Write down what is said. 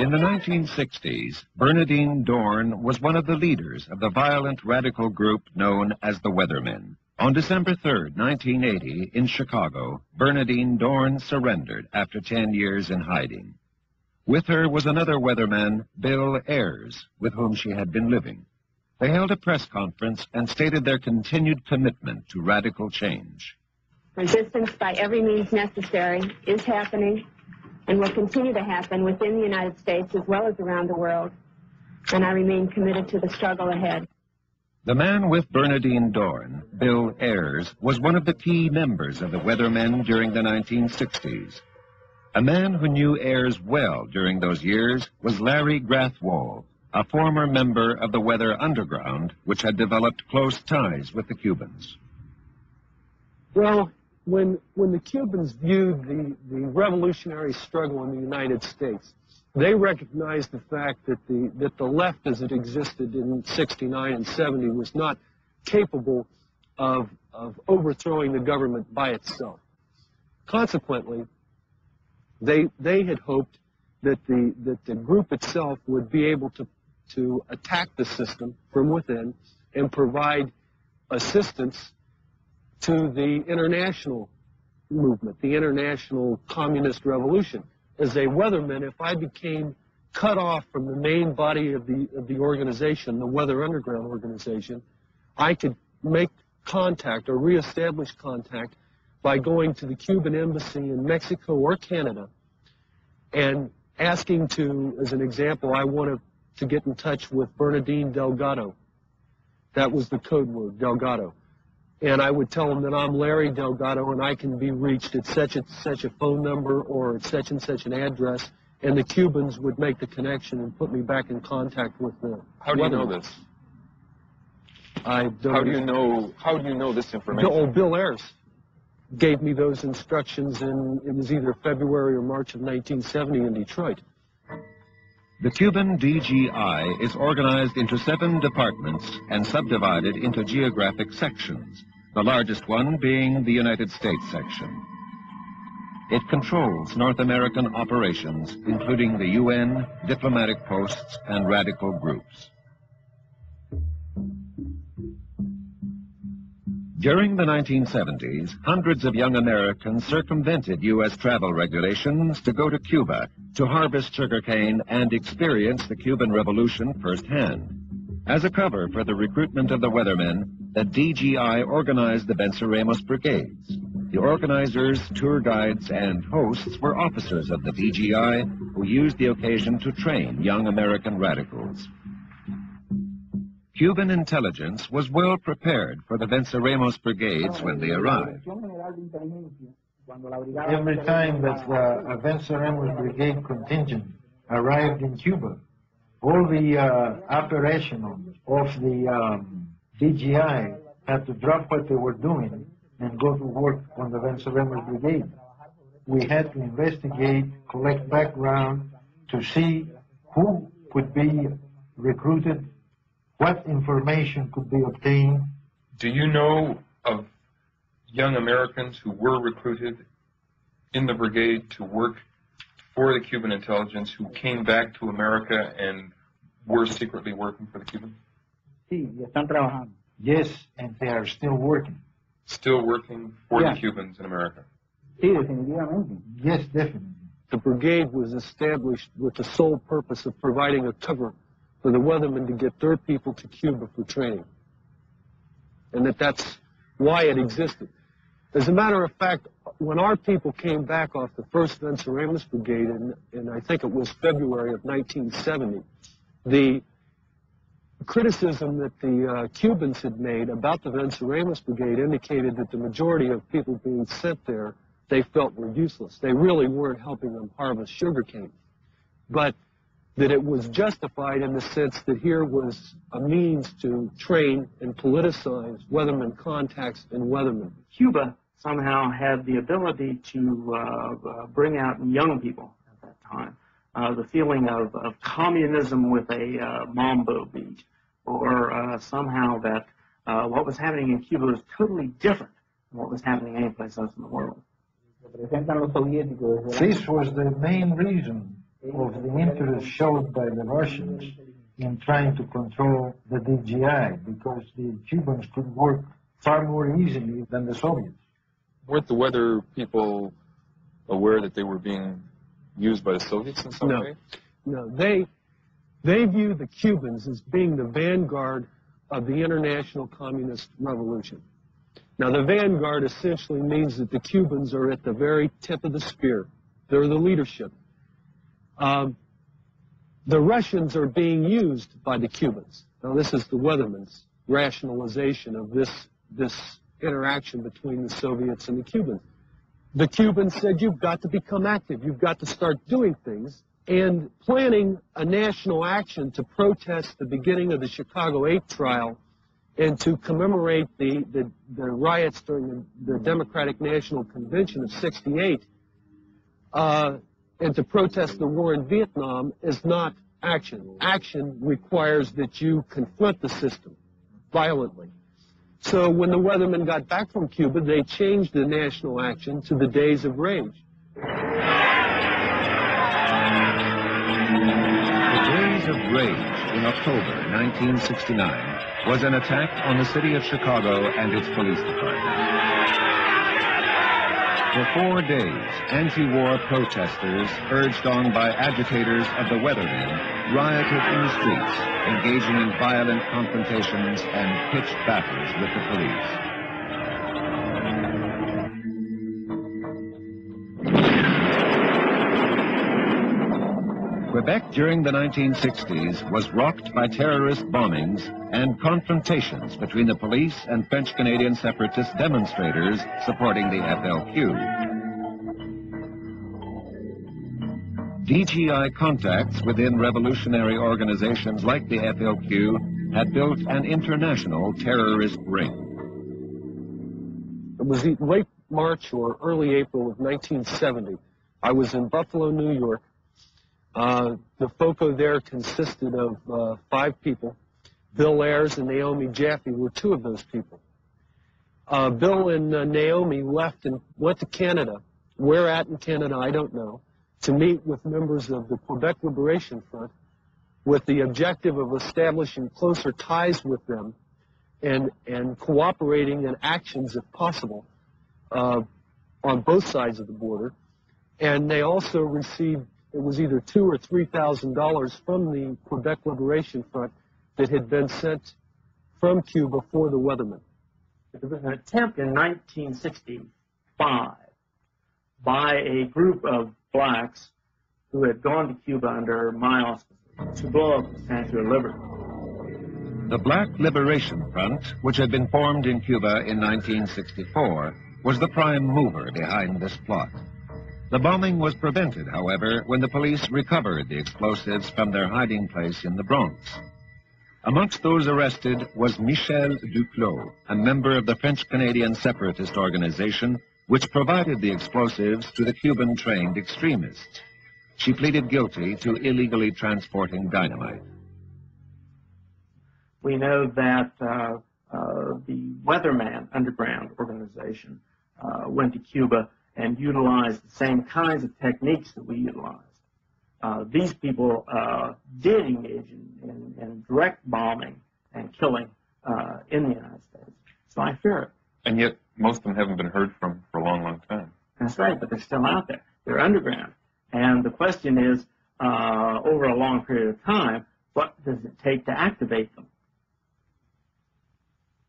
In the 1960s, Bernardine Dorn was one of the leaders of the violent radical group known as the Weathermen. On December 3, 1980, in Chicago, Bernardine Dorn surrendered after 10 years in hiding. With her was another weatherman, Bill Ayers, with whom she had been living. They held a press conference and stated their continued commitment to radical change. Resistance by every means necessary is happening and will continue to happen within the United States as well as around the world, and I remain committed to the struggle ahead. The man with Bernardine Dorn, Bill Ayers, was one of the key members of the Weathermen during the 1960s. A man who knew Ayers well during those years was Larry Grathwohl, a former member of the Weather Underground, which had developed close ties with the Cubans. Well, when the Cubans viewed the revolutionary struggle in the United States, they recognized the fact that the left as it existed in 69 and 70 was not capable of overthrowing the government by itself. Consequently, they had hoped that the group itself would be able to attack the system from within and provide assistance to the international movement, the international communist revolution. As a weatherman, if I became cut off from the main body of the organization, the Weather Underground organization, I could make contact or reestablish contact by going to the Cuban embassy in Mexico or Canada and asking to, as an example, I wanted to get in touch with Bernardine Delgado. That was the code word, Delgado. And I would tell them that I'm Larry Delgado and I can be reached at such and such a phone number or at such and such an address, and the Cubans would make the connection and put me back in contact with the How do you know this? I don't. How do you know this information? Bill Ayers gave me those instructions it was either February or March of 1970 in Detroit. The Cuban DGI is organized into 7 departments and subdivided into geographic sections, the largest one being the United States section. It controls North American operations, including the UN, diplomatic posts, and radical groups. During the 1970s, hundreds of young Americans circumvented U.S. travel regulations to go to Cuba to harvest sugarcane and experience the Cuban Revolution firsthand. As a cover for the recruitment of the Weathermen, the DGI organized the Venceremos Brigades. The organizers, tour guides, and hosts were officers of the DGI who used the occasion to train young American radicals. Cuban intelligence was well prepared for the Venceremos Brigades when they arrived. Every time that the Venceremos Brigade contingent arrived in Cuba, all the operational of the DGI had to drop what they were doing and go to work on the Venceremos Brigade. We had to investigate, collect background to see who could be recruited, what information could be obtained. Do you know of young Americans who were recruited in the brigade to work for the Cuban intelligence who came back to America and were secretly working for the Cubans? Yes, and they are still working. Still working for the Cubans in America? Yes, definitely. The brigade was established with the sole purpose of providing a cover for the Weathermen to get their people to Cuba for training. And that's why it existed. As a matter of fact, when our people came back off the first Venceremos Brigade in I think it was February of 1970, the criticism that the Cubans had made about the Venceremos Brigade indicated that the majority of people being sent there they felt were useless. They really weren't helping them harvest sugarcane. But that it was justified in the sense that here was a means to train and politicize weathermen contacts and weathermen. Cuba somehow had the ability to bring out in young people at that time the feeling of communism with a mambo beat, or somehow that what was happening in Cuba was totally different from what was happening anyplace else in the world. This was the main reason of the interest showed by the Russians in trying to control the DGI, because the Cubans could work far more easily than the Soviets. Weren't the weather people aware that they were being used by the Soviets in some way? No, they view the Cubans as being the vanguard of the international communist revolution. Now, the vanguard essentially means that the Cubans are at the very tip of the spear. They're the leadership. The Russians are being used by the Cubans. Now, this is the Weatherman's rationalization of this interaction between the Soviets and the Cubans. The Cubans said, you've got to become active. You've got to start doing things. And planning a national action to protest the beginning of the Chicago 8 trial and to commemorate the riots during the Democratic National Convention of '68, and to protest the war in Vietnam is not action. Action requires that you confront the system violently. So when the Weathermen got back from Cuba, they changed the national action to the Days of Rage. The Days of Rage in October 1969 was an attack on the city of Chicago and its police department. For 4 days, anti-war protesters, urged on by agitators of the Weathermen, rioted in the streets, engaging in violent confrontations and pitched battles with the police. Quebec during the 1960s was rocked by terrorist bombings and confrontations between the police and French-Canadian separatist demonstrators supporting the FLQ. DGI contacts within revolutionary organizations like the FLQ had built an international terrorist ring. It was late March or early April of 1970. I was in Buffalo, New York. The FOCO there consisted of 5 people. Bill Ayers and Naomi Jaffe were 2 of those people. Bill and Naomi left and went to Canada. Where at in Canada, I don't know, to meet with members of the Quebec Liberation Front with the objective of establishing closer ties with them and cooperating in actions, if possible, on both sides of the border. And they also received, it was either $2,000 or $3,000 from the Quebec Liberation Front that had been sent from Cuba for the Weathermen. There was an attempt in 1965 by a group of blacks who had gone to Cuba under my auspices to blow up the Statue of Liberty. The Black Liberation Front, which had been formed in Cuba in 1964, was the prime mover behind this plot. The bombing was prevented, however, when the police recovered the explosives from their hiding place in the Bronx. Amongst those arrested was Michel Duclos, a member of the French-Canadian separatist organization which provided the explosives to the Cuban-trained extremists. She pleaded guilty to illegally transporting dynamite. We know that the Weatherman underground organization went to Cuba and utilized the same kinds of techniques that we utilized. These people did engage in direct bombing and killing in the United States. So I fear it. And yet, most of them haven't been heard from for a long, long time. That's right, but they're still out there. They're underground. And the question is, over a long period of time, what does it take to activate them?